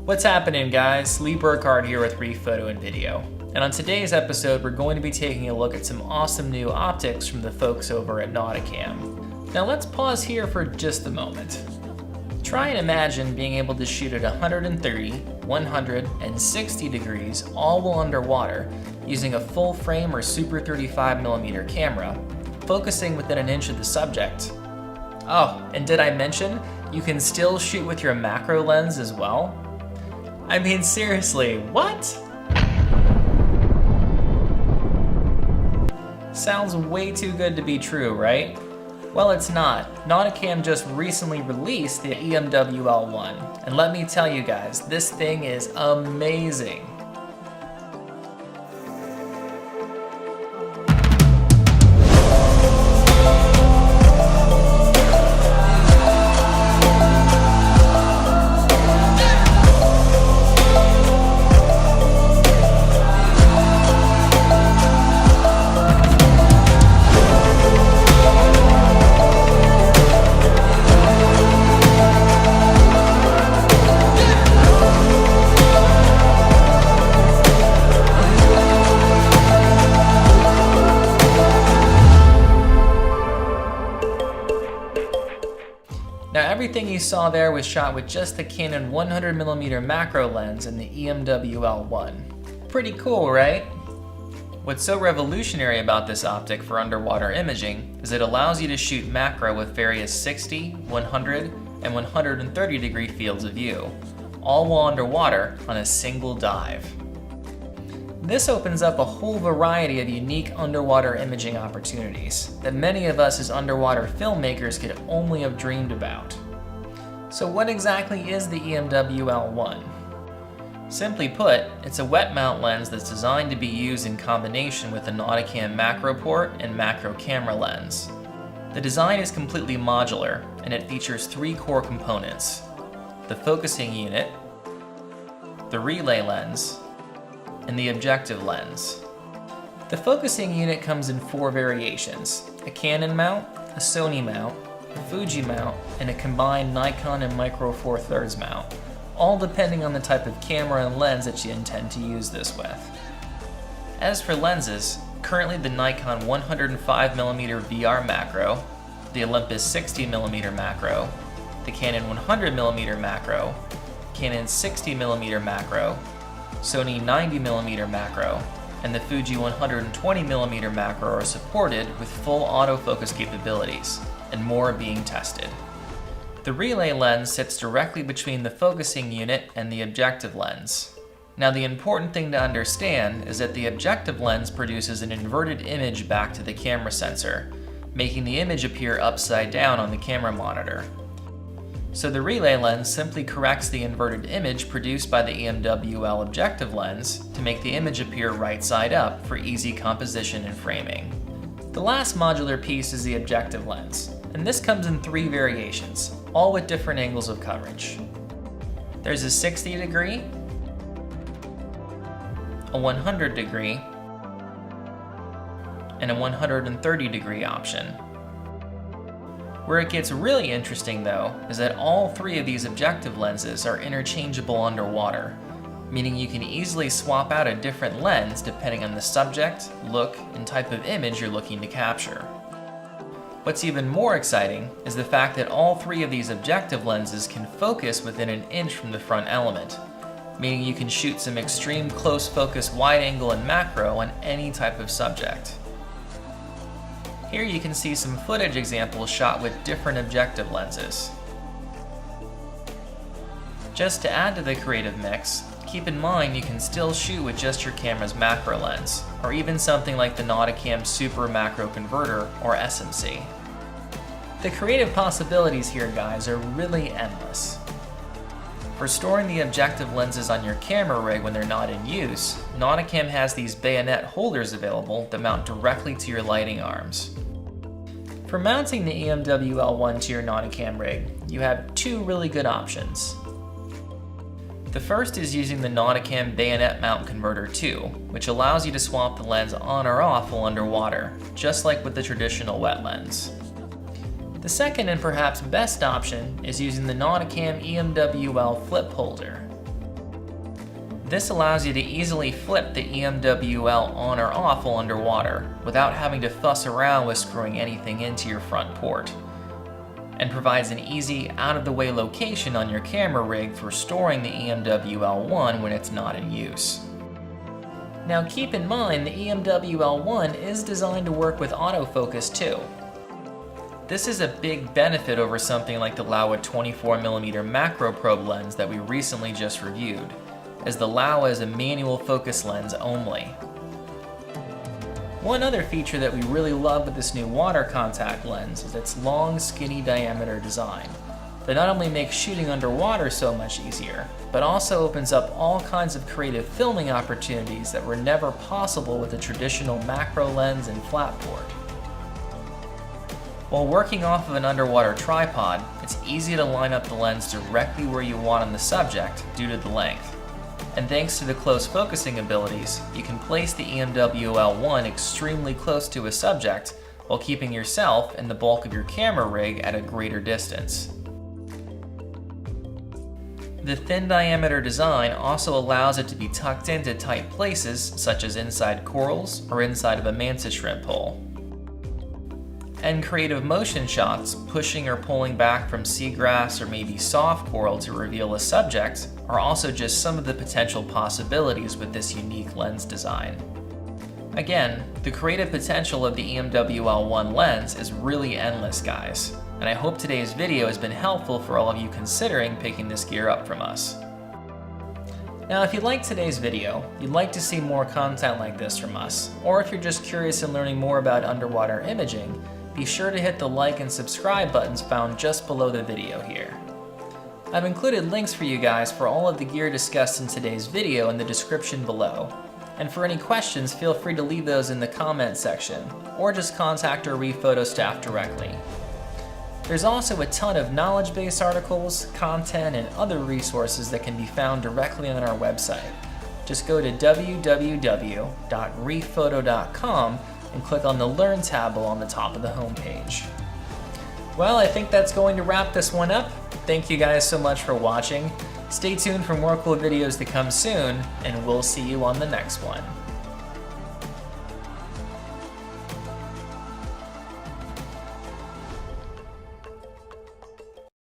What's happening, guys? Burghard here with Reef Photo and Video. And on today's episode, we're going to be taking a look at some awesome new optics from the folks over at Nauticam. Now let's pause here for just a moment. Try and imagine being able to shoot at 130, 100, and 60 degrees all while underwater using a full frame or super 35mm camera, focusing within an inch of the subject. Oh, and did I mention you can still shoot with your macro lens as well? I mean, seriously, what? Sounds way too good to be true, right? Well, it's not. Nauticam just recently released the EMWL1, and let me tell you guys, this thing is amazing. Now everything you saw there was shot with just the Canon 100mm macro lens and the EMWL1. Pretty cool, right? What's so revolutionary about this optic for underwater imaging is it allows you to shoot macro with various 60, 100, and 130 degree fields of view, all while underwater on a single dive. This opens up a whole variety of unique underwater imaging opportunities that many of us as underwater filmmakers could only have dreamed about. So what exactly is the EMWL1? Simply put, it's a wet mount lens that's designed to be used in combination with the Nauticam macro port and macro camera lens. The design is completely modular, and it features three core components: the focusing unit, the relay lens, and the objective lens. The focusing unit comes in four variations: a Canon mount, a Sony mount, a Fuji mount, and a combined Nikon and Micro Four Thirds mount, all depending on the type of camera and lens that you intend to use this with. As for lenses, currently the Nikon 105mm VR macro, the Olympus 60mm macro, the Canon 100mm macro, Canon 60mm macro, Sony 90mm macro, and the Fuji 120mm macro are supported with full autofocus capabilities, and more are being tested. The relay lens sits directly between the focusing unit and the objective lens. Now, the important thing to understand is that the objective lens produces an inverted image back to the camera sensor, making the image appear upside down on the camera monitor. So the relay lens simply corrects the inverted image produced by the EMWL objective lens to make the image appear right side up for easy composition and framing. The last modular piece is the objective lens, and this comes in three variations, all with different angles of coverage. There's a 60 degree, a 100 degree, and a 130 degree option. Where it gets really interesting, though, is that all three of these objective lenses are interchangeable underwater, meaning you can easily swap out a different lens depending on the subject, look, and type of image you're looking to capture. What's even more exciting is the fact that all three of these objective lenses can focus within an inch from the front element, meaning you can shoot some extreme close focus wide angle and macro on any type of subject. Here you can see some footage examples shot with different objective lenses. Just to add to the creative mix, keep in mind you can still shoot with just your camera's macro lens, or even something like the Nauticam Super Macro Converter, or SMC. The creative possibilities here, guys, are really endless. For storing the objective lenses on your camera rig when they're not in use, Nauticam has these Bayonet holders available that mount directly to your lighting arms. For mounting the EMWL1 to your Nauticam rig, you have two really good options. The first is using the Nauticam Bayonet Mount Converter 2, which allows you to swap the lens on or off while underwater, just like with the traditional wet lens. The second and perhaps best option is using the Nauticam EMWL flip holder. This allows you to easily flip the EMWL on or off while underwater, without having to fuss around with screwing anything into your front port, and provides an easy, out-of-the-way location on your camera rig for storing the EMWL1 when it's not in use. Now keep in mind the EMWL1 is designed to work with autofocus too. This is a big benefit over something like the Laowa 24mm macro probe lens that we recently just reviewed, as the Laowa is a manual focus lens only. One other feature that we really love with this new water contact lens is its long, skinny diameter design that not only makes shooting underwater so much easier, but also opens up all kinds of creative filming opportunities that were never possible with a traditional macro lens and flat port. While working off of an underwater tripod, it's easy to line up the lens directly where you want on the subject due to the length. And thanks to the close focusing abilities, you can place the EMWL1 extremely close to a subject while keeping yourself and the bulk of your camera rig at a greater distance. The thin diameter design also allows it to be tucked into tight places such as inside corals or inside of a mantis shrimp hole. And creative motion shots, pushing or pulling back from seagrass or maybe soft coral to reveal a subject, are also just some of the potential possibilities with this unique lens design. Again, the creative potential of the EMWL1 lens is really endless, guys, and I hope today's video has been helpful for all of you considering picking this gear up from us. Now, if you liked today's video, you'd like to see more content like this from us, or if you're just curious in learning more about underwater imaging, be sure to hit the like and subscribe buttons found just below the video here. I've included links for you guys for all of the gear discussed in today's video in the description below. And for any questions, feel free to leave those in the comment section, or just contact our Reef photo staff directly. There's also a ton of knowledge-based articles, content, and other resources that can be found directly on our website. Just go to www.reefphoto.com and click on the Learn tab on the top of the homepage. Well, I think that's going to wrap this one up. Thank you guys so much for watching. Stay tuned for more cool videos to come soon, and we'll see you on the next one.